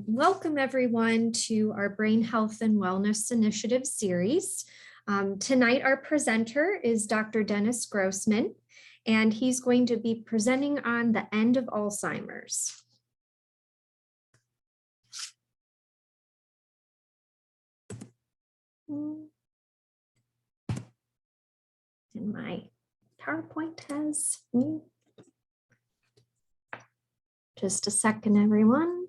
Welcome everyone to our Brain Health and Wellness Initiative series. Tonight our presenter is Dr. Dennis Grossman, and he's going to be presenting on the end of Alzheimer's. And my PowerPoint has me. Just a second, everyone.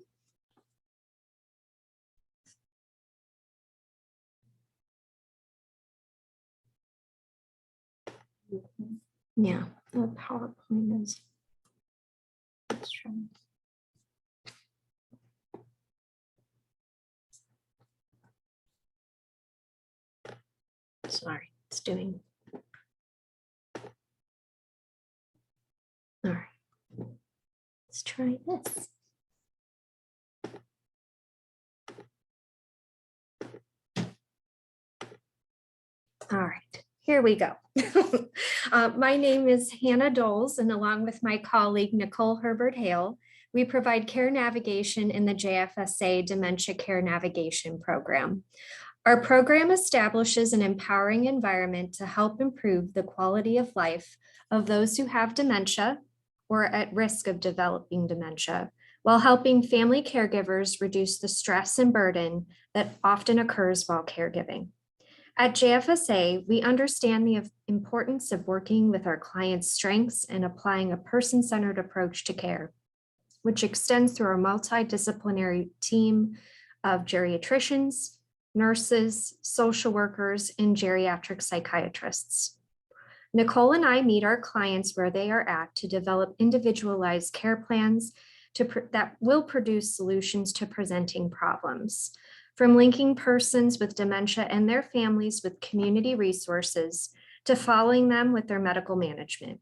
Yeah, the PowerPoint is. Let's try. Sorry, it's doing. All right, let's try this. All right, here we go. My name is Hannah Doles, and along with my colleague Nicole Herbert-Hale, we provide care navigation in the JFSA Dementia Care Navigation Program. Our program establishes an empowering environment to help improve the quality of life of those who have dementia or at risk of developing dementia, while helping family caregivers reduce the stress and burden that often occurs while caregiving. At JFSA, we understand the importance of working with our clients' strengths and applying a person-centered approach to care, which extends through our multidisciplinary team of geriatricians, nurses, social workers, and geriatric psychiatrists. Nicole and I meet our clients where they are at to develop individualized care plans that will produce solutions to presenting problems. From linking persons with dementia and their families with community resources to following them with their medical management.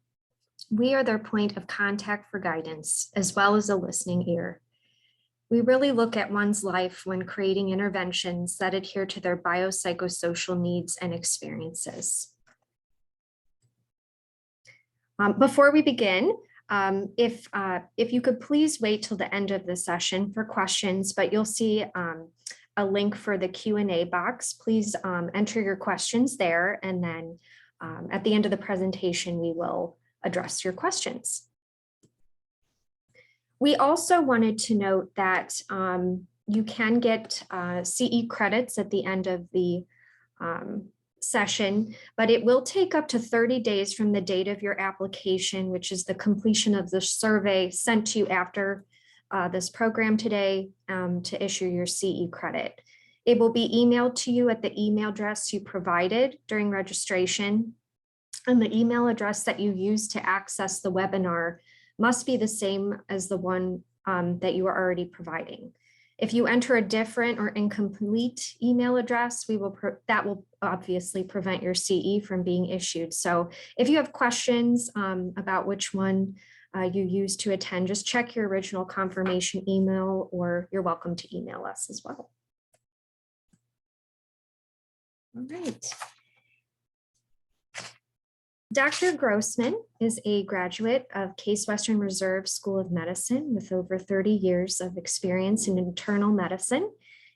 We are their point of contact for guidance, as well as a listening ear. We really look at one's life when creating interventions that adhere to their biopsychosocial needs and experiences. Before we begin, if you could please wait till the end of the session for questions, but you'll see a link for the Q&A box. Please enter your questions there, and then at the end of the presentation, we will address your questions. We also wanted to note that you can get CE credits at the end of the session, but it will take up to 30 days from the date of your application, which is the completion of the survey sent to you after this program today to issue your CE credit. It will be emailed to you at the email address you provided during registration, and the email address that you use to access the webinar must be the same as the one that you are already providing. If you enter a different or incomplete email address, that will obviously prevent your CE from being issued. So if you have questions about which one you use to attend, just check your original confirmation email, or you're welcome to email us as well. All right. Dr. Grossman is a graduate of Case Western Reserve School of Medicine with over 30 years of experience in internal medicine.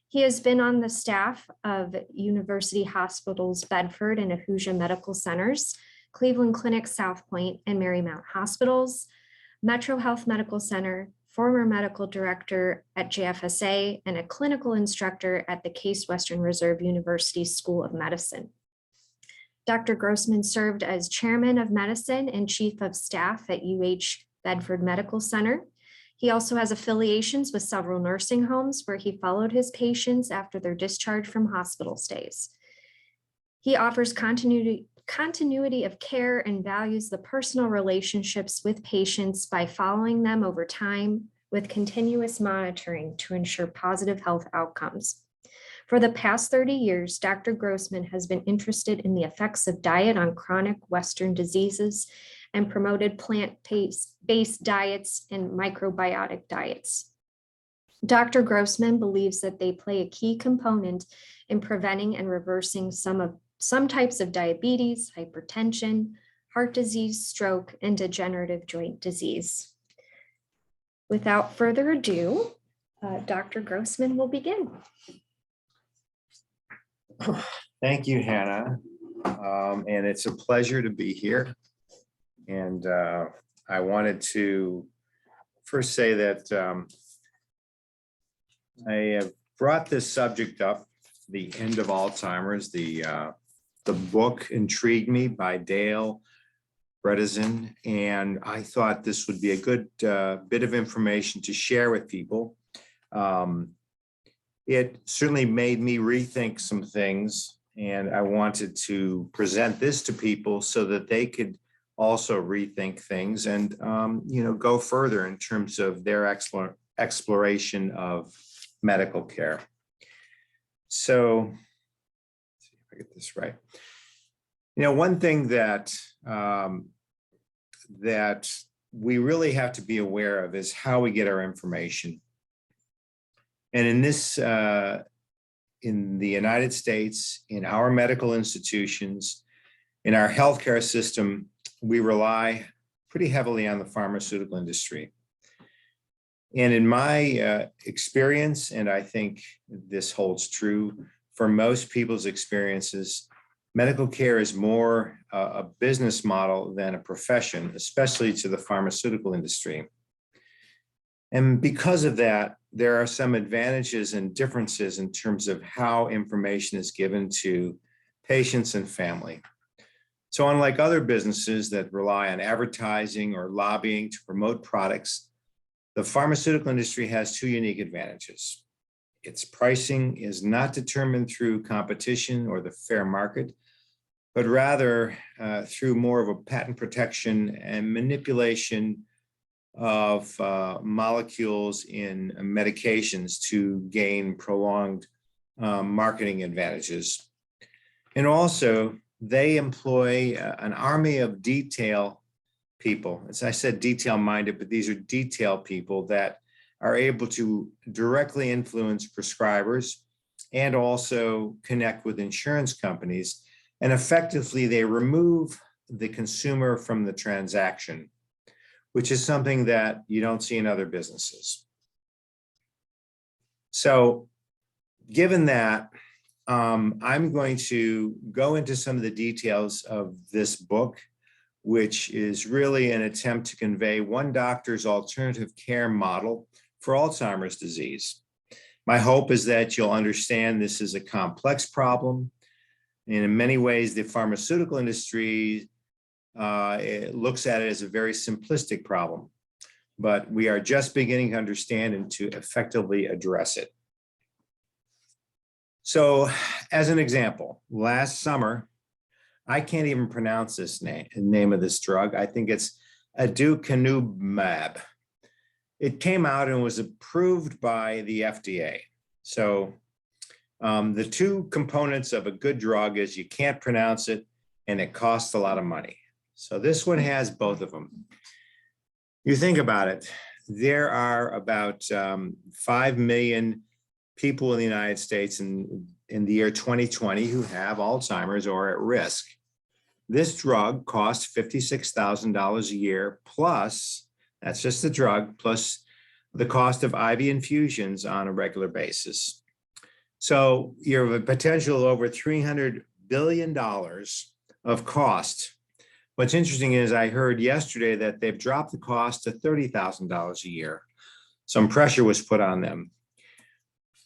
He has been on the staff of University Hospitals Bedford and Ahuja Medical Centers, Cleveland Clinic South Point, and Marymount Hospitals, Metro Health Medical Center, former medical director at JFSA, and a clinical instructor at the Case Western Reserve University School of Medicine. Dr. Grossman served as chairman of medicine and chief of staff at UH Bedford Medical Center. He also has affiliations with several nursing homes where he followed his patients after their discharge from hospital stays. He offers continuity of care and values the personal relationships with patients by following them over time with continuous monitoring to ensure positive health outcomes. For the past 30 years, Dr. Grossman has been interested in the effects of diet on chronic Western diseases and promoted plant-based diets and microbiotic diets. Dr. Grossman believes that they play a key component in preventing and reversing some types of diabetes, hypertension, heart disease, stroke, and degenerative joint disease. Without further ado, Dr. Grossman will begin. Thank you, Hannah. And it's a pleasure to be here. And I wanted to first say that I have brought this subject up, The End of Alzheimer's. The book intrigued me by Bredesen, and I thought this would be a good bit of information to share with people. It certainly made me rethink some things, and I wanted to present this to people so that they could also rethink things and go further in terms of their exploration of medical care. So, let's see if I get this right. One thing that that we really have to be aware of is how we get our information. And in this, in the United States, in our medical institutions, in our healthcare system, we rely pretty heavily on the pharmaceutical industry. And in my experience, and I think this holds true for most people's experiences, medical care is more a business model than a profession, especially to the pharmaceutical industry. And because of that, there are some advantages and differences in terms of how information is given to patients and family. So unlike other businesses that rely on advertising or lobbying to promote products, the pharmaceutical industry has two unique advantages. Its pricing is not determined through competition or the fair market, but rather through more of a patent protection and manipulation of molecules in medications to gain prolonged marketing advantages. And also, they employ an army of detail people. As I said, detail-minded, but these are detail people that are able to directly influence prescribers and also connect with insurance companies. And effectively, they remove the consumer from the transaction, which is something that you don't see in other businesses. So given that, I'm going to go into some of the details of this book, which is really an attempt to convey one doctor's alternative care model for Alzheimer's disease. My hope is that you'll understand this is a complex problem. And in many ways, the pharmaceutical industry it looks at it as a very simplistic problem, but we are just beginning to understand and to effectively address it. So as an example, last summer, I can't even pronounce this name of this drug. I think it's aducanumab. It came out and was approved by the FDA. So the two components of a good drug is you can't pronounce it and it costs a lot of money. So this one has both of them. You think about it, there are about 5 million people in the United States in the year 2020 who have Alzheimer's or are at risk. This drug costs $56,000 a year, plus, that's just the drug, plus the cost of IV infusions on a regular basis. So you have a potential of over $300 billion of cost. What's interesting is I heard yesterday that they've dropped the cost to $30,000 a year. Some pressure was put on them.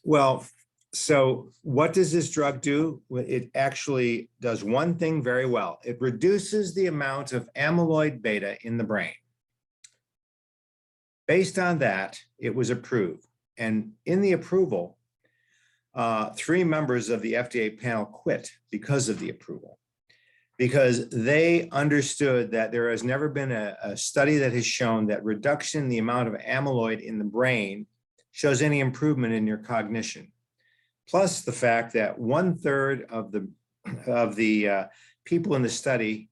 Well, so what does this drug do? It actually does one thing very well. It reduces the amount of amyloid beta in the brain. Based on that, it was approved. And in the approval, 3 members of the FDA panel quit because of the approval, because they understood that there has never been a study that has shown that reduction in the amount of amyloid in the brain shows any improvement in your cognition. Plus the fact that 1/3 of the people in the study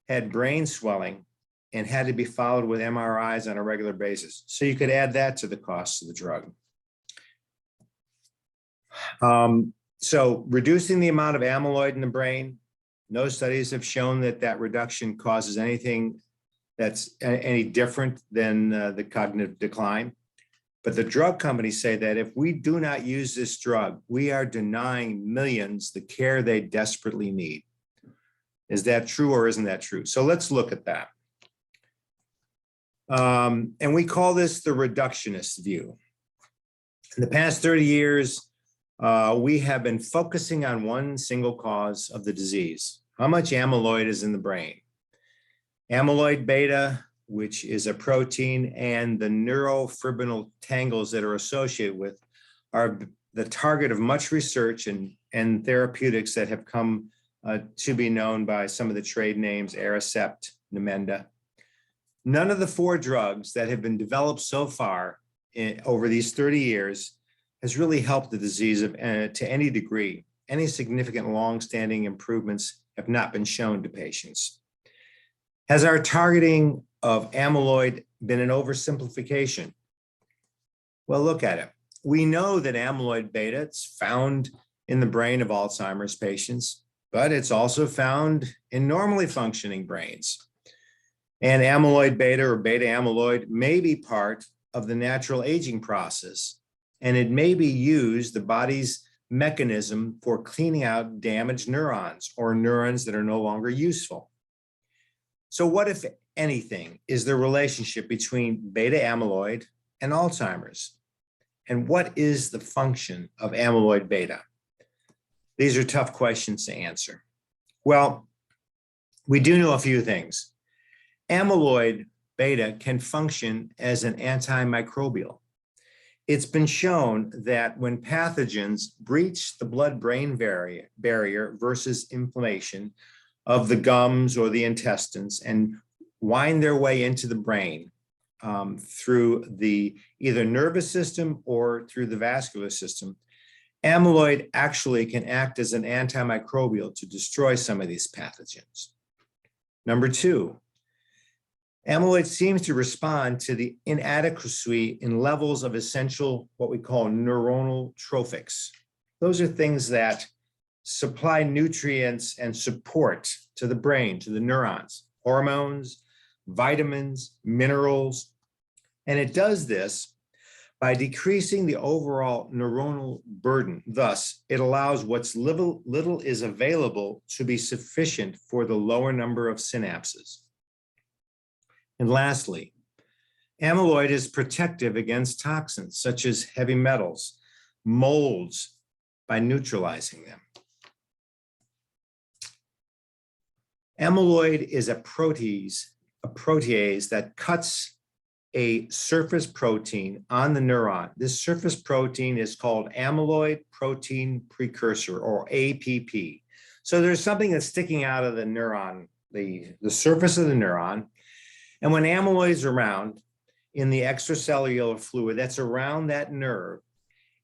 had brain swelling and had to be followed with MRIs on a regular basis. So you could add that to the cost of the drug. So reducing the amount of amyloid in the brain, No studies have shown that that reduction causes anything that's any different than the cognitive decline. But the drug companies say that if we do not use this drug, we are denying millions the care they desperately need. Is that true or isn't that true? So let's look at that. And we call this the reductionist view. In the past 30 years, we have been focusing on one single cause of the disease. How much amyloid is in the brain? Amyloid beta, which is a protein, and the neurofibrinogen tangles that are associated with are the target of much research and therapeutics that have come to be known by some of the trade names, Aricept, Namenda. None of the 4 drugs that have been developed so far over these 30 years has really helped the disease to any degree. Any significant long-standing improvements have not been shown to patients. Has our targeting of amyloid been an oversimplification? Well, look at it. We know that amyloid beta is found in the brain of Alzheimer's patients, but it's also found in normally functioning brains. And amyloid beta or beta amyloid may be part of the natural aging process, and it may be used, the body's mechanism for cleaning out damaged neurons or neurons that are no longer useful. So what, if anything, is the relationship between beta amyloid and Alzheimer's? And what is the function of amyloid beta? These are tough questions to answer. Well, we do know a few things. Amyloid beta can function as an antimicrobial. It's been shown that when pathogens breach the blood-brain barrier versus inflammation of the gums or the intestines and wind their way into the brain through the either nervous system or through the vascular system, amyloid actually can act as an antimicrobial to destroy some of these pathogens. Number 2, amyloid seems to respond to the inadequacy in levels of essential, what we call neuronal trophics. Those are things that supply nutrients and support to the brain, to the neurons, hormones, vitamins, minerals. And it does this by decreasing the overall neuronal burden. Thus, it allows what's little is available to be sufficient for the lower number of synapses. And lastly, amyloid is protective against toxins such as heavy metals, molds, by neutralizing them. Amyloid is a protease that cuts a surface protein on the neuron. This surface protein is called amyloid protein precursor, or APP. So there's something that's sticking out of the neuron, the surface of the neuron. And when amyloid is around in the extracellular fluid that's around that nerve,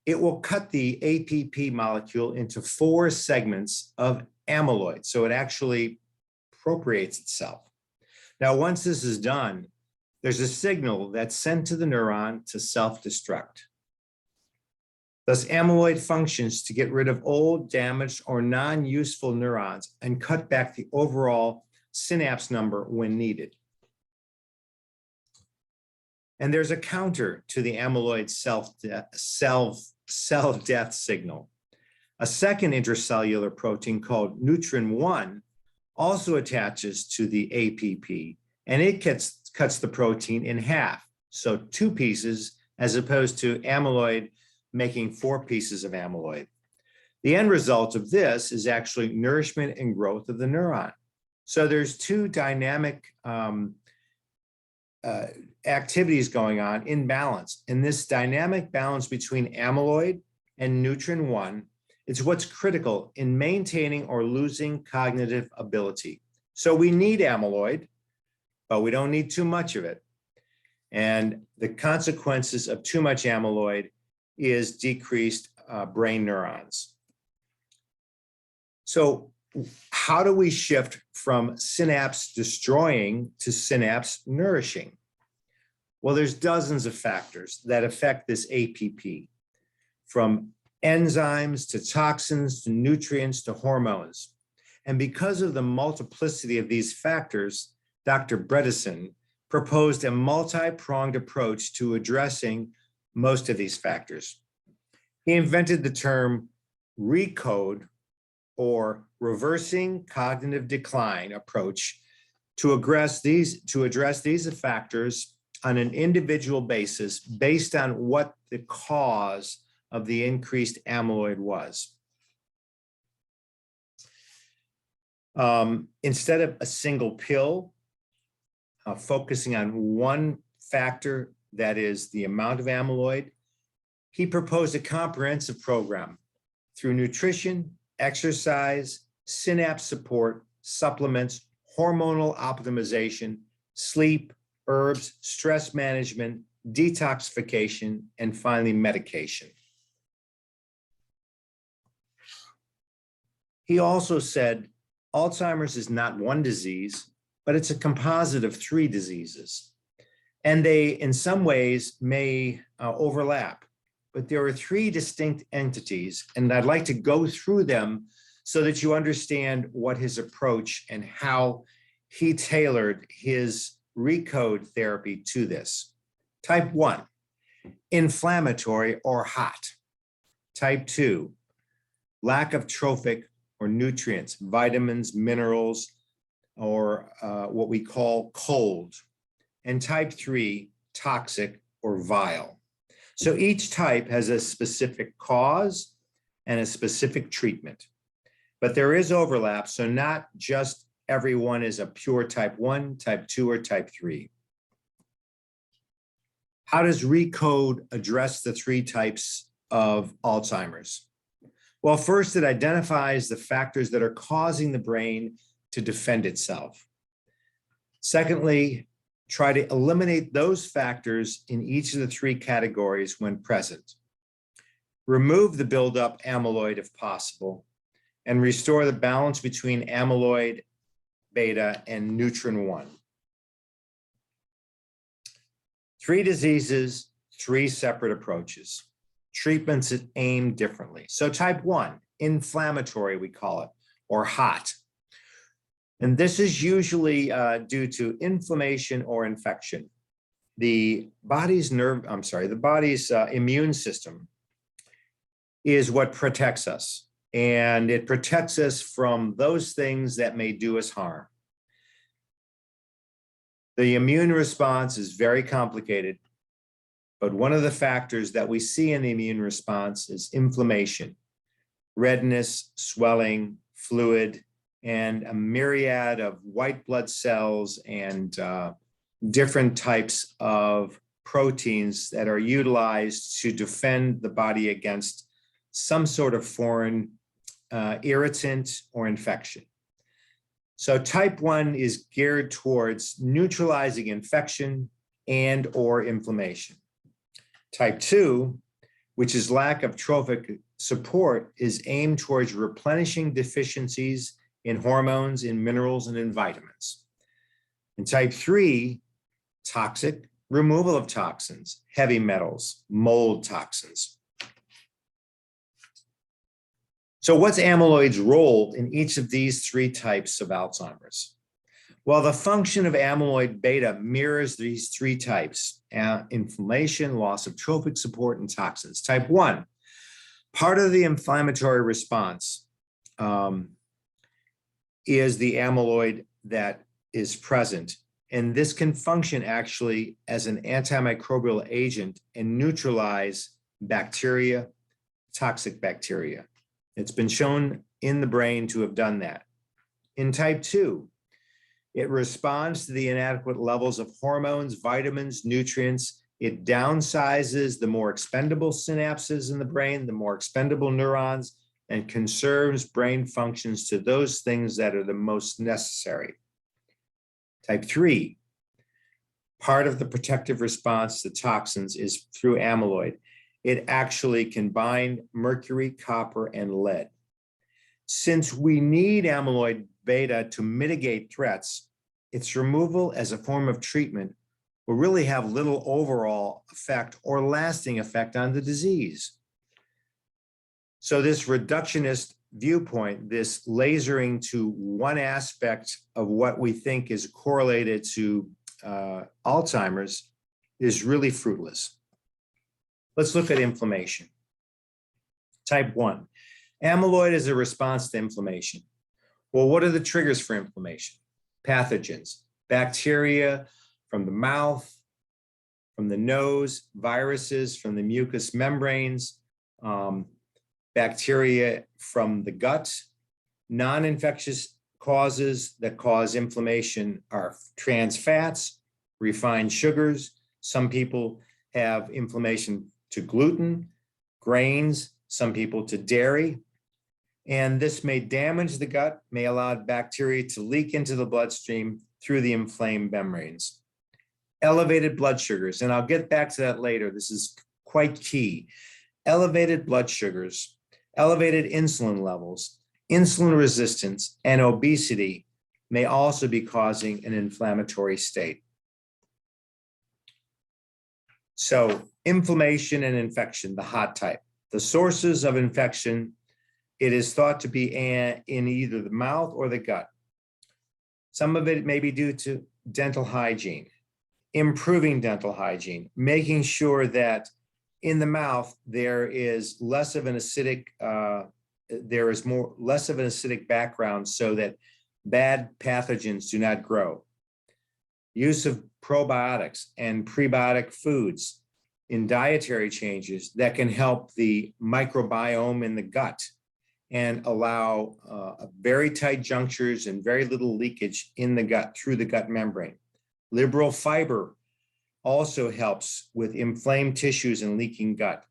it will cut the APP molecule into 4 segments of amyloid. So it actually appropriates itself. Now, once this is done, there's a signal that's sent to the neuron to self-destruct. Thus, amyloid functions to get rid of old, damaged, or non-useful neurons and cut back the overall synapse number when needed. And there's a counter to the amyloid cell death signal. A second intracellular protein called neutrin-1 also attaches to the APP, and it cuts the protein in half. So 2 pieces, as opposed to amyloid making 4 pieces of amyloid. The end result of this is actually nourishment and growth of the neuron. So there's 2 dynamic activities going on in balance. And this dynamic balance between amyloid and neutrin-1 is what's critical in maintaining or losing cognitive ability. So we need amyloid, but we don't need too much of it. And the consequences of too much amyloid is decreased brain neurons. So how do we shift from synapse destroying to synapse nourishing? Well, there's dozens of factors that affect this APP, from enzymes to toxins to nutrients to hormones. And because of the multiplicity of these factors, Dr. Bredesen proposed a multi-pronged approach to addressing most of these factors. He invented the term Recode, or reversing cognitive decline approach, to address these factors on an individual basis based on what the cause of the increased amyloid was. Instead of a single pill, focusing on one factor, that is the amount of amyloid, he proposed a comprehensive program through nutrition, exercise, synapse support, supplements, hormonal optimization, sleep, herbs, stress management, detoxification, and finally medication. He also said Alzheimer's is not one disease, but it's a composite of 3 diseases. And they, in some ways, may overlap, but there are 3 distinct entities, and I'd like to go through them so that you understand what his approach and how he tailored his Recode therapy to this. Type 1, inflammatory or hot. Type 2, lack of trophic or nutrients, vitamins, minerals, or what we call cold. And type 3, toxic or vial. So each type has a specific cause and a specific treatment, but there is overlap. So not just everyone is a pure type 1, type 2, or type 3. How does Recode address the 3 types of Alzheimer's? Well, first, it identifies the factors that are causing the brain to defend itself. Secondly, try to eliminate those factors in each of the 3 categories when present. Remove the buildup amyloid if possible, and restore the balance between amyloid beta and neutron 1. 3 diseases, 3 separate approaches. Treatments aim differently. So type 1, inflammatory, we call it, or hot. And this is usually due to inflammation or infection. The body's immune system is what protects us. And it protects us from those things that may do us harm. The immune response is very complicated, but one of the factors that we see in the immune response is inflammation, redness, swelling, fluid, and a myriad of white blood cells and different types of proteins that are utilized to defend the body against some sort of foreign irritant or infection. So type 1 is geared towards neutralizing infection and or inflammation. Type 2, which is lack of trophic support, is aimed towards replenishing deficiencies in hormones, in minerals, and in vitamins. And type 3, toxic, removal of toxins, heavy metals, mold toxins. So what's amyloid's role in each of these 3 types of Alzheimer's? Well, the function of amyloid beta mirrors these 3 types: inflammation, loss of trophic support, and toxins. Type 1, part of the inflammatory response is the amyloid that is present. And this can function actually as an antimicrobial agent and neutralize bacteria, toxic bacteria. It's been shown in the brain to have done that. In type 2, it responds to the inadequate levels of hormones, vitamins, nutrients. It downsizes the more expendable synapses in the brain, the more expendable neurons, and conserves brain functions to those things that are the most necessary. Type 3, part of the protective response to toxins is through amyloid. It actually can bind mercury, copper, and lead. Since we need amyloid beta to mitigate threats, its removal as a form of treatment will really have little overall effect or lasting effect on the disease. So this reductionist viewpoint, this lasering to one aspect of what we think is correlated to Alzheimer's is really fruitless. Let's look at inflammation. Type 1, amyloid is a response to inflammation. Well, what are the triggers for inflammation? Pathogens, bacteria from the mouth, from the nose, viruses from the mucous membranes, bacteria from the gut. Non-infectious causes that cause inflammation are trans fats, refined sugars. Some people have inflammation to gluten, grains, some people to dairy. And this may damage the gut, may allow bacteria to leak into the bloodstream through the inflamed membranes. Elevated blood sugars, and I'll get back to that later. This is quite key. Elevated blood sugars, elevated insulin levels, insulin resistance, and obesity may also be causing an inflammatory state. So inflammation and infection, the hot type. The sources of infection, it is thought to be in either the mouth or the gut. Some of it may be due to dental hygiene, improving dental hygiene, making sure that in the mouth there is less of an acidic, less of an acidic background so that bad pathogens do not grow. Use of probiotics and prebiotic foods in dietary changes that can help the microbiome in the gut and allow very tight junctures and very little leakage in the gut through the gut membrane. Liberal fiber also helps with inflamed tissues and leaking gut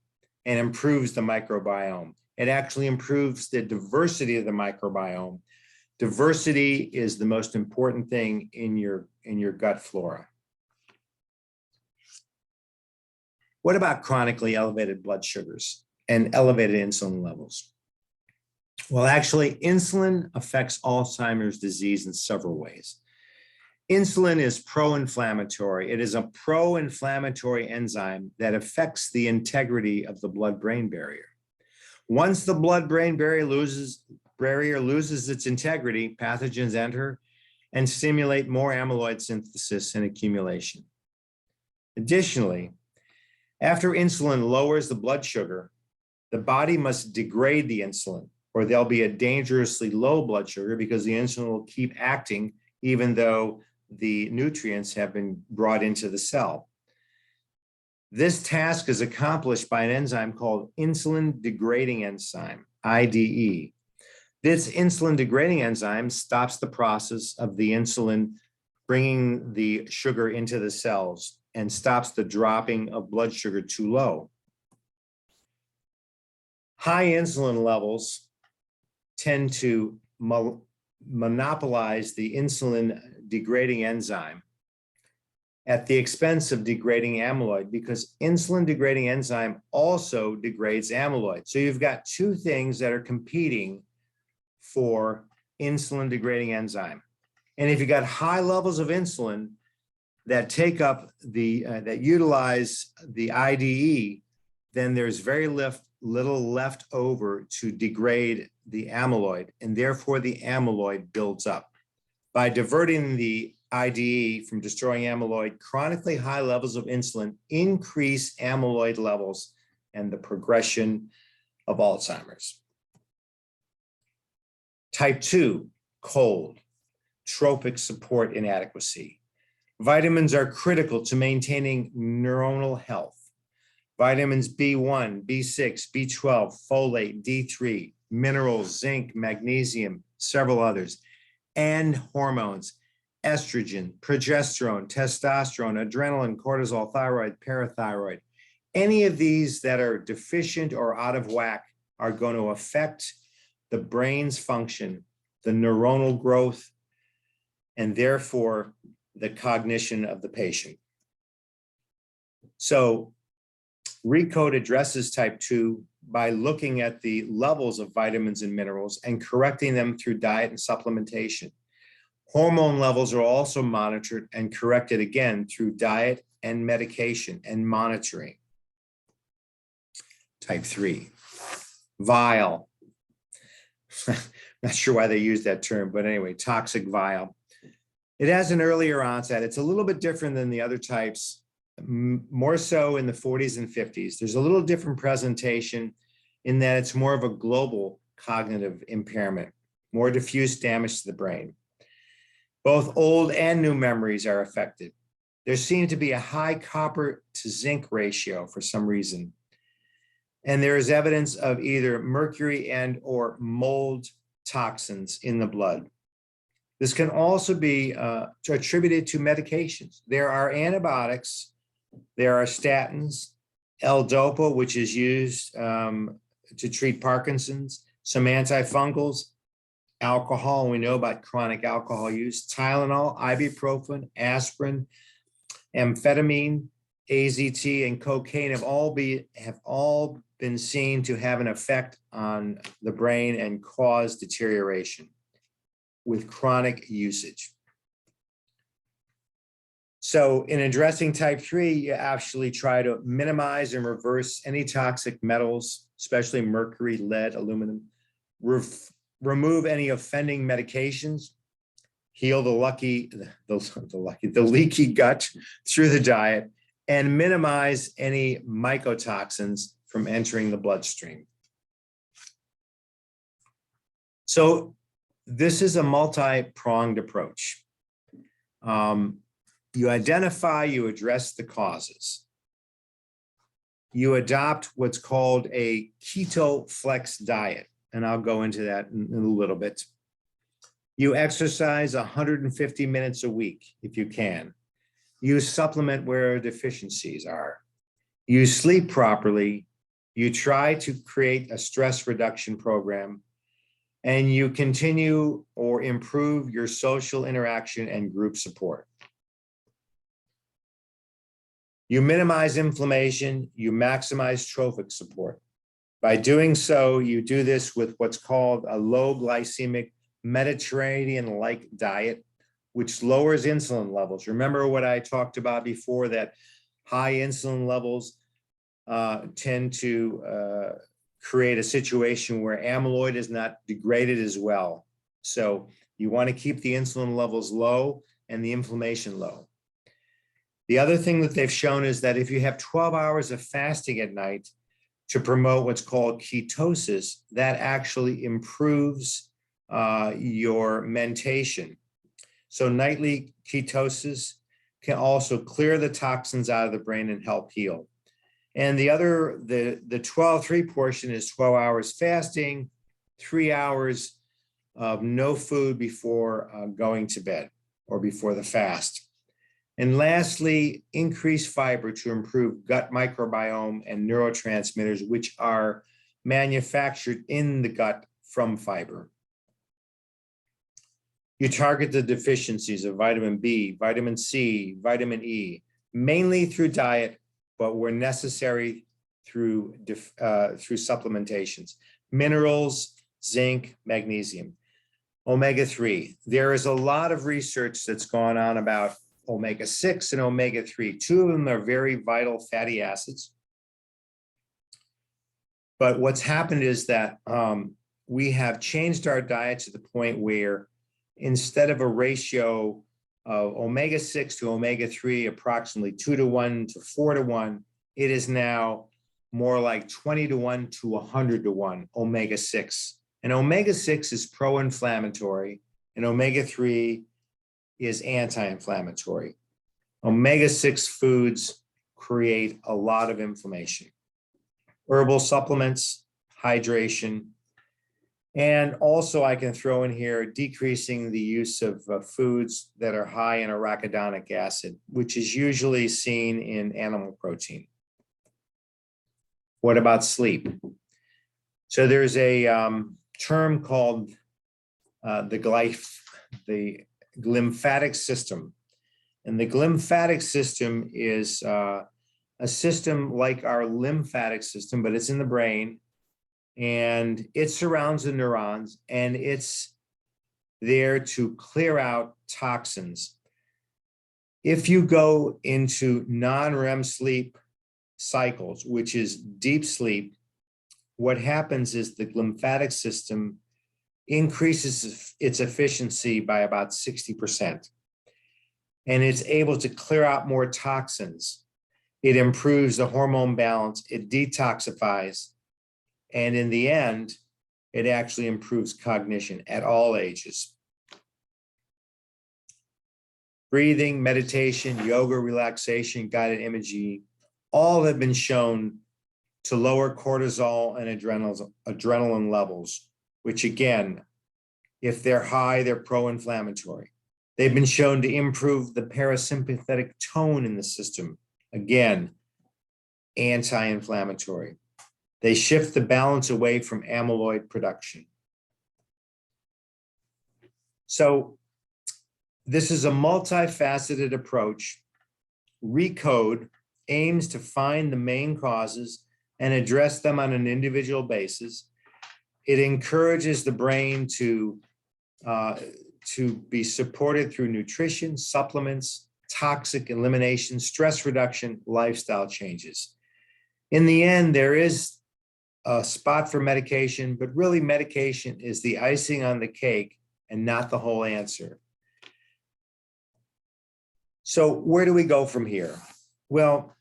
and improves the microbiome. It actually improves the diversity of the microbiome. Diversity is the most important thing in your gut flora. What about chronically elevated blood sugars and elevated insulin levels? Well, actually, insulin affects Alzheimer's disease in several ways. Insulin is pro-inflammatory. It is a pro-inflammatory enzyme that affects the integrity of the blood-brain barrier. Once the blood-brain barrier loses its integrity, pathogens enter and stimulate more amyloid synthesis and accumulation. Additionally, after insulin lowers the blood sugar, the body must degrade the insulin, or there'll be a dangerously low blood sugar because the insulin will keep acting even though the nutrients have been brought into the cell. This task is accomplished by an enzyme called insulin degrading enzyme, IDE. This insulin degrading enzyme stops the process of the insulin bringing the sugar into the cells and stops the dropping of blood sugar too low. High insulin levels tend to monopolize the insulin degrading enzyme at the expense of degrading amyloid, because insulin degrading enzyme also degrades amyloid. So you've got two things that are competing for insulin degrading enzyme. And if you got high levels of insulin that take up that utilize the IDE, then there's very little left over to degrade the amyloid, and therefore the amyloid builds up. By diverting the IDE from destroying amyloid, chronically high levels of insulin increase amyloid levels and the progression of Alzheimer's. Type 2, cold, tropic support inadequacy. Vitamins are critical to maintaining neuronal health. Vitamins B1, B6, B12, folate, D3, minerals, zinc, magnesium, several others, and hormones, estrogen, progesterone, testosterone, adrenaline, cortisol, thyroid, parathyroid. Any of these that are deficient or out of whack are going to affect the brain's function, the neuronal growth, and therefore the cognition of the patient. So Recode addresses type 2 by looking at the levels of vitamins and minerals and correcting them through diet and supplementation. Hormone levels are also monitored and corrected again through diet and medication and monitoring. Type 3, Vial. Not sure why they use that term, but anyway, toxic vial. It has an earlier onset. It's a little bit different than the other types, more so in the 40s and 50s. There's a little different presentation in that it's more of a global cognitive impairment, more diffuse damage to the brain. Both old and new memories are affected. There seemed to be a high copper to zinc ratio for some reason. And there is evidence of either mercury and or mold toxins in the blood. This can also be attributed to medications. There are antibiotics, there are statins, L-Dopa, which is used to treat Parkinson's, some antifungals, alcohol, we know about chronic alcohol use, Tylenol, ibuprofen, aspirin, amphetamine, AZT, and cocaine have all been seen to have an effect on the brain and cause deterioration with chronic usage. So in addressing type 3, you actually try to minimize and reverse any toxic metals, especially mercury, lead, aluminum, remove any offending medications, heal the leaky gut through the diet, and minimize any mycotoxins from entering the bloodstream. So this is a multi-pronged approach. You identify, you address the causes. You adopt what's called a Ketoflex diet, and I'll go into that in a little bit. You exercise 150 minutes a week if you can. You supplement where deficiencies are. You sleep properly. You try to create a stress reduction program, and you continue or improve your social interaction and group support. You minimize inflammation, you maximize trophic support. By doing so, you do this with what's called a low glycemic Mediterranean-like diet, which lowers insulin levels. Remember what I talked about before, that high insulin levels tend to create a situation where amyloid is not degraded as well. So you want to keep the insulin levels low and the inflammation low. The other thing that they've shown is that if you have 12 hours of fasting at night to promote what's called ketosis, that actually improves your mentation. So nightly ketosis can also clear the toxins out of the brain and help heal. And the 12-3 portion is 12 hours fasting, 3 hours of no food before going to bed or before the fast. And lastly, increase fiber to improve gut microbiome and neurotransmitters, which are manufactured in the gut from fiber. You target the deficiencies of vitamin B, vitamin C, vitamin E, mainly through diet, but where necessary through supplementations, minerals, zinc, magnesium, omega-3. There is a lot of research that's gone on about omega-6 and omega-3. Two of them are very vital fatty acids. But what's happened is that we have changed our diet to the point where instead of a ratio of omega-6 to omega-3, approximately 2-to-1 to 4-to-1, it is now more like 20-to-1 to 100-to-1 omega-6. And omega-6 is pro-inflammatory, and omega-3 is anti-inflammatory. Omega-6 foods create a lot of inflammation. Herbal supplements, hydration, and also I can throw in here decreasing the use of foods that are high in arachidonic acid, which is usually seen in animal protein. What about sleep? So there's a term called the lymphatic system. And the lymphatic system is a system like our lymphatic system, but it's in the brain, and it surrounds the neurons, and it's there to clear out toxins. If you go into non-REM sleep cycles, which is deep sleep, what happens is the lymphatic system increases its efficiency by about 60%. And it's able to clear out more toxins. It improves the hormone balance, it detoxifies, and in the end, it actually improves cognition at all ages. Breathing, meditation, yoga, relaxation, guided imaging, all have been shown to lower cortisol and adrenaline levels, which again, if they're high, they're pro-inflammatory. They've been shown to improve the parasympathetic tone in the system, again, anti-inflammatory. They shift the balance away from amyloid production. So this is a multifaceted approach. Recode aims to find the main causes and address them on an individual basis. It encourages the brain to be supported through nutrition, supplements, toxic elimination, stress reduction, lifestyle changes. In the end, there is a spot for medication, but really medication is the icing on the cake and not the whole answer. So where do we go from here? Well,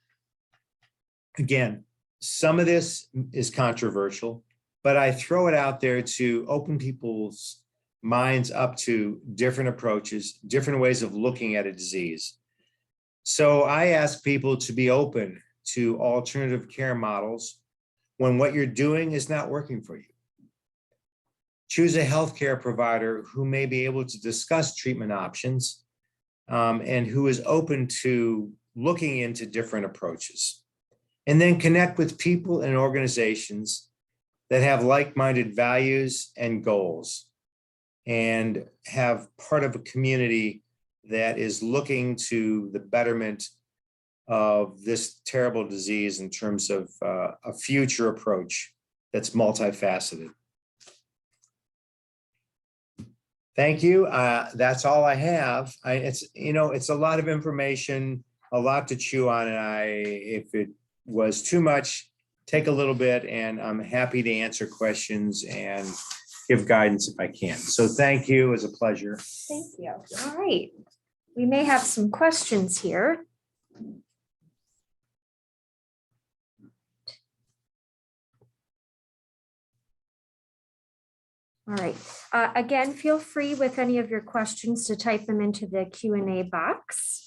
again, some of this is controversial, but I throw it out there to open people's minds up to different approaches, different ways of looking at a disease. So I ask people to be open to alternative care models when what you're doing is not working for you. Choose a healthcare provider who may be able to discuss treatment options and who is open to looking into different approaches. And then connect with people and organizations that have like-minded values and goals and have part of a community that is looking to the betterment of this terrible disease in terms of a future approach that's multifaceted. Thank you. That's all I have. It's a lot of information, a lot to chew on, and if it was too much, take a little bit, and I'm happy to answer questions and give guidance if I can. So thank you. It was a pleasure. Thank you. All right. We may have some questions here. All right. Again, feel free with any of your questions to type them into the Q&A box.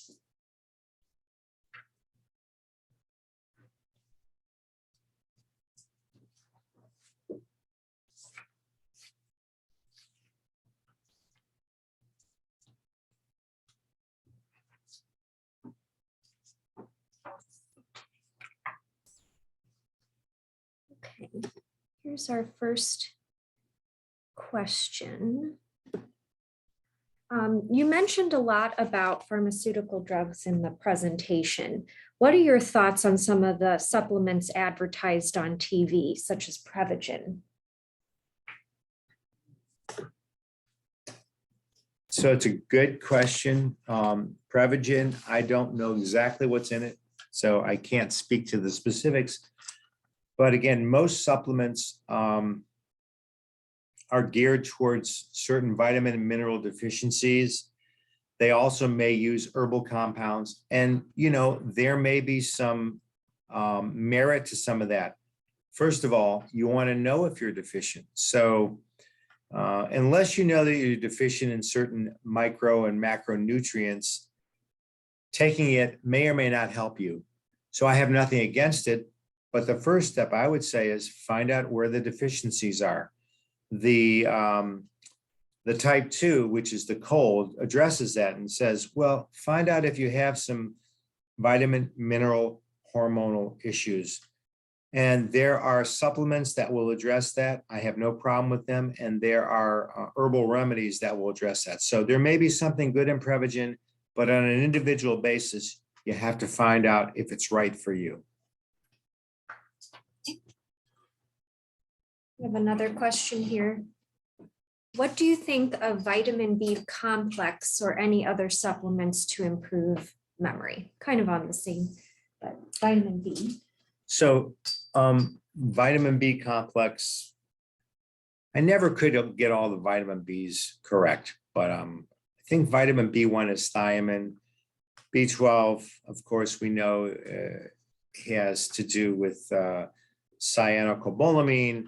Okay, here's our first question. You mentioned a lot about pharmaceutical drugs in the presentation. What are your thoughts on some of the supplements advertised on TV, such as Prevagen? So it's a good question. Prevagen, I don't know exactly what's in it, so I can't speak to the specifics. But again, most supplements are geared towards certain vitamin and mineral deficiencies. They also may use herbal compounds, and there may be some merit to some of that. First of all, you want to know if you're deficient. So unless you know that you're deficient in certain micro and macronutrients, taking it may or may not help you. So I have nothing against it, but the first step I would say is find out where the deficiencies are. The type 2, which is the cold, addresses that and says, well, find out if you have some vitamin, mineral, hormonal issues. And there are supplements that will address that. I have no problem with them. And there are herbal remedies that will address that. So there may be something good in Prevagen, but on an individual basis, you have to find out if it's right for you. We have another question here. What do you think of vitamin B complex or any other supplements to improve memory? Kind of on the same, but vitamin B. So vitamin B complex, I never could get all the vitamin Bs correct, but I think vitamin B1 is thiamine. B12, of course, we know has to do with cyanocobalamin.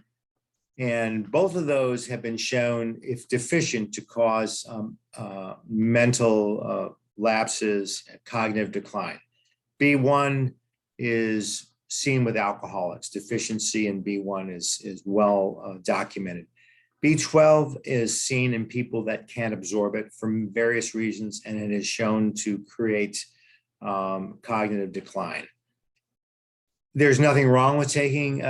And both of those have been shown, if deficient, to cause mental lapses, cognitive decline. B1 is seen with alcoholics. Deficiency in B1 is well documented. B12 is seen in people that can't absorb it for various reasons, and it is shown to create cognitive decline. There's nothing wrong with taking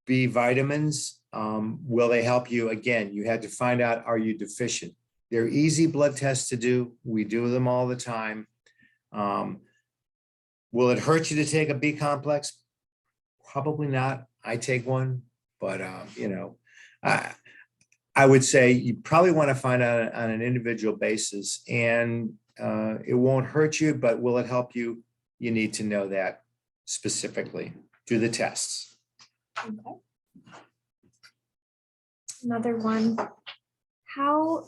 B vitamins. Will they help you? Again, you had to find out, are you deficient? They're easy blood tests to do. We do them all the time. Will it hurt you to take a B complex? Probably not. I take one, but I would say you probably want to find out on an individual basis, and it won't hurt you, but will it help you? You need to know that specifically. Do the tests. Okay. Another one. How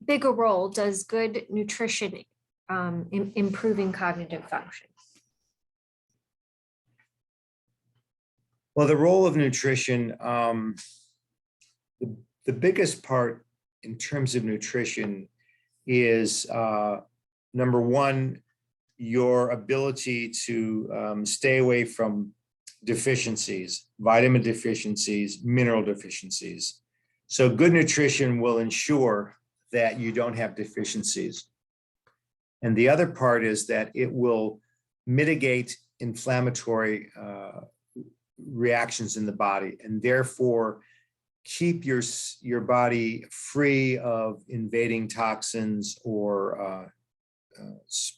big a role does good nutrition in improving cognitive function? Well, the role of nutrition, the biggest part in terms of nutrition is number one, your ability to stay away from deficiencies, vitamin deficiencies, mineral deficiencies. So good nutrition will ensure that you don't have deficiencies. And the other part is that it will mitigate inflammatory reactions in the body, and therefore keep your body free of invading toxins or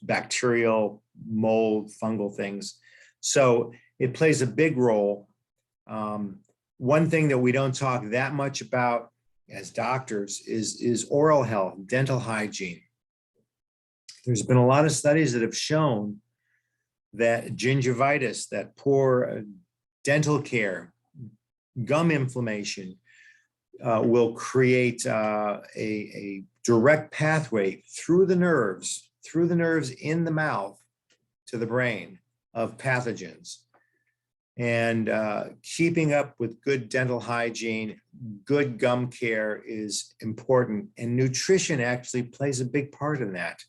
bacterial, mold, fungal things. So it plays a big role. One thing that we don't talk that much about as doctors is oral health, dental hygiene. There's been a lot of studies that have shown that gingivitis, that poor dental care, gum inflammation will create a direct pathway through the nerves in the mouth to the brain of pathogens. And keeping up with good dental hygiene, good gum care is important. And nutrition actually plays a big part in that.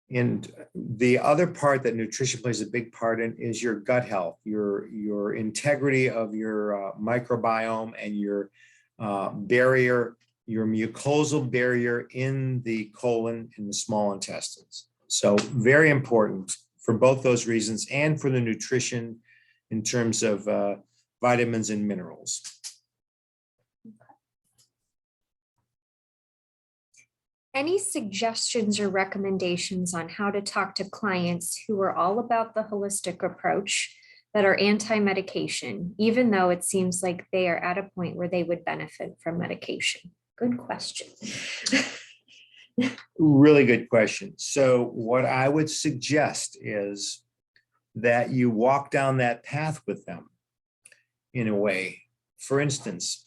And the other part that nutrition plays a big part in is your gut health, your integrity of your microbiome and your barrier, your mucosal barrier in the colon and the small intestines. So very important for both those reasons and for the nutrition in terms of vitamins and minerals. Any suggestions or recommendations on how to talk to clients who are all about the holistic approach that are anti-medication, even though it seems like they are at a point where they would benefit from medication? Good question. Really good question. So what I would suggest is that you walk down that path with them in a way. For instance,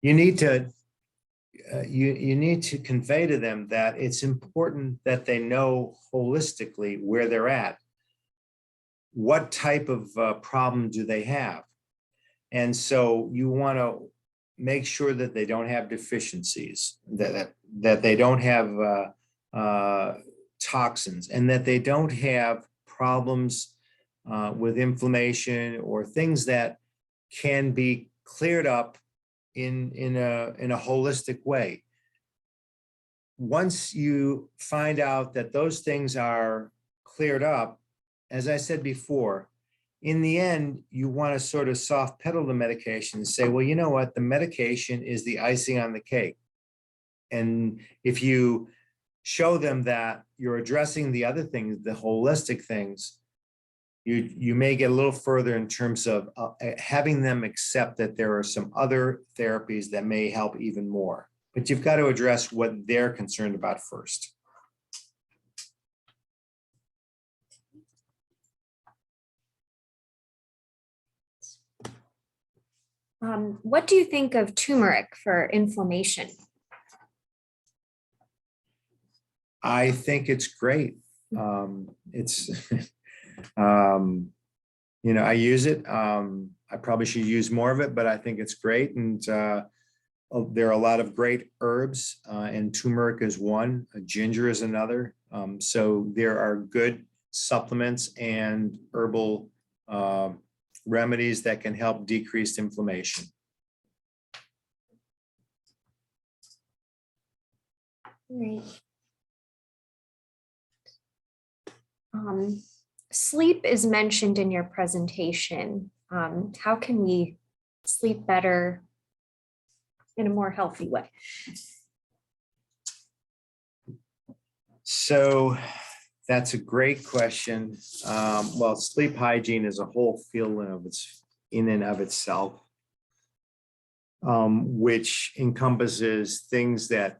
you need to convey to them that it's important that they know holistically where they're at. What type of problem do they have? And so you want to make sure that they don't have deficiencies, that they don't have toxins, and that they don't have problems with inflammation or things that can be cleared up in a holistic way. Once you find out that those things are cleared up, as I said before, in the end, you want to sort of soft pedal the medication and say, well, you know what? The medication is the icing on the cake. And if you show them that you're addressing the other things, the holistic things, you may get a little further in terms of having them accept that there are some other therapies that may help even more. But you've got to address what they're concerned about first. What do you think of turmeric for inflammation? I think it's great. It's, I use it. I probably should use more of it, but I think it's great. And there are a lot of great herbs, and turmeric is one, ginger is another. So there are good supplements and herbal remedies that can help decrease inflammation. Right. Sleep is mentioned in your presentation. How can we sleep better in a more healthy way? So that's a great question. Well, sleep hygiene is a whole field in and of itself, which encompasses things that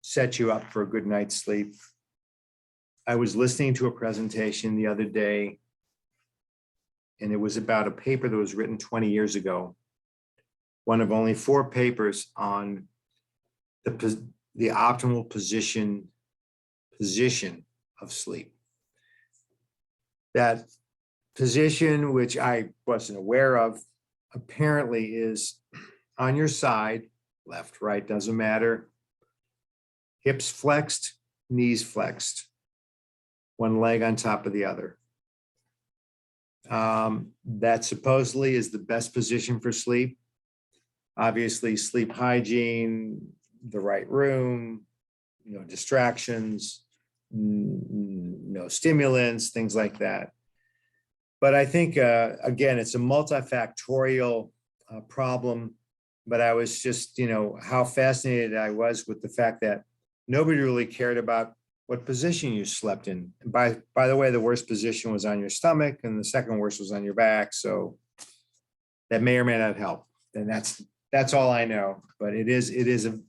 set you up for a good night's sleep. I was listening to a presentation the other day, and it was about a paper that was written 20 years ago, one of only 4 papers on the optimal position of sleep. That position, which I wasn't aware of, apparently is on your side, left, right, doesn't matter. Hips flexed, knees flexed, one leg on top of the other. That supposedly is the best position for sleep. Obviously, sleep hygiene, the right room, distractions, no stimulants, things like that. But I think, again, it's a multifactorial problem. But I was just, how fascinated I was with the fact that nobody really cared about what position you slept in. And by the way, the worst position was on your stomach, and the second worst was on your back. So that may or may not help. And that's all I know. But it is and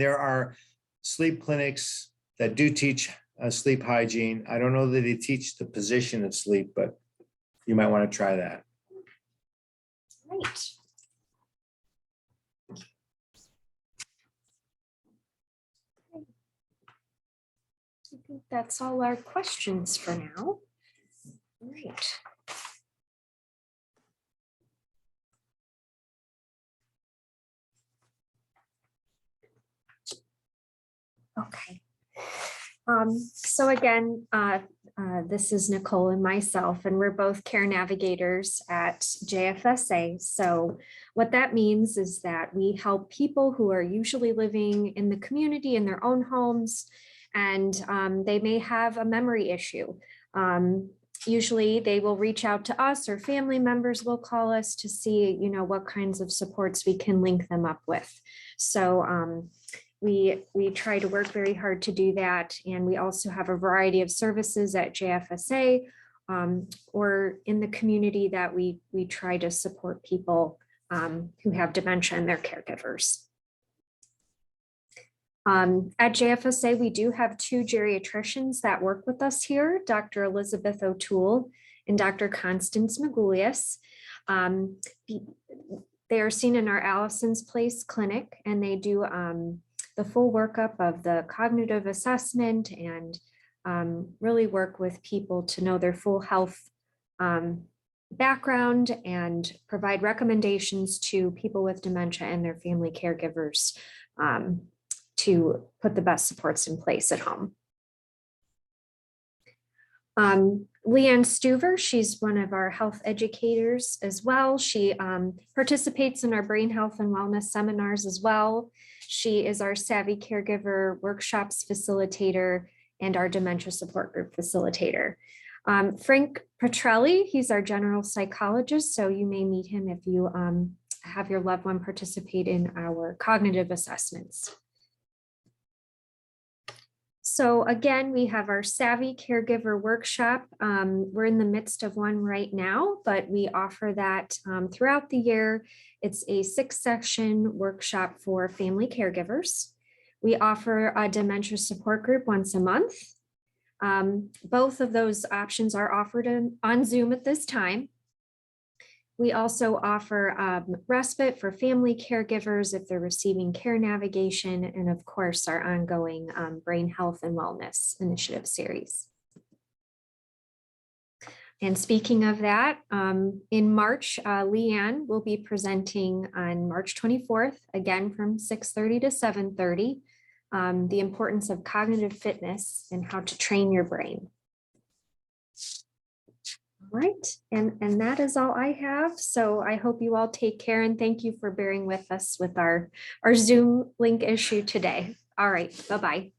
there are sleep clinics that do teach sleep hygiene. I don't know that they teach the position of sleep, but you might want to try that. Right. I think that's all our questions for now. All right. Okay. So again, this is Nicole and myself, and we're both care navigators at JFSA. So what that means is that we help people who are usually living in the community in their own homes, and they may have a memory issue. Usually they will reach out to us, or family members will call us to see, what kinds of supports we can link them up with. So we try to work very hard to do that. And we also have a variety of services at JFSA or in the community that we try to support people who have dementia and their caregivers. At JFSA, we do have 2 geriatricians that work with us here, Dr. Elizabeth O'Toole and Dr. Constance Magulius. They are seen in our Allison's Place clinic, and they do the full workup of the cognitive assessment and really work with people to know their full health background and provide recommendations to people with dementia and their family caregivers to put the best supports in place at home. Leanne Stuver, she's one of our health educators as well. She participates in our brain health and wellness seminars as well. She is our Savvy Caregiver workshops facilitator and our dementia support group facilitator. Frank Petrelli, he's our general psychologist, so you may meet him if you have your loved one participate in our cognitive assessments. So again, we have our Savvy Caregiver workshop. We're in the midst of one right now, but we offer that throughout the year. It's a 6-session workshop for family caregivers. We offer a dementia support group once a month. Both of those options are offered on Zoom at this time. We also offer respite for family caregivers if they're receiving care navigation, and of course, our ongoing brain health and wellness initiative series. And speaking of that, in March, Leanne will be presenting on March 24th, again from 6:30 to 7:30, the importance of cognitive fitness and how to train your brain. All right, and that is all I have. So I hope you all take care, and thank you for bearing with us with our Zoom link issue today. All right, bye-bye.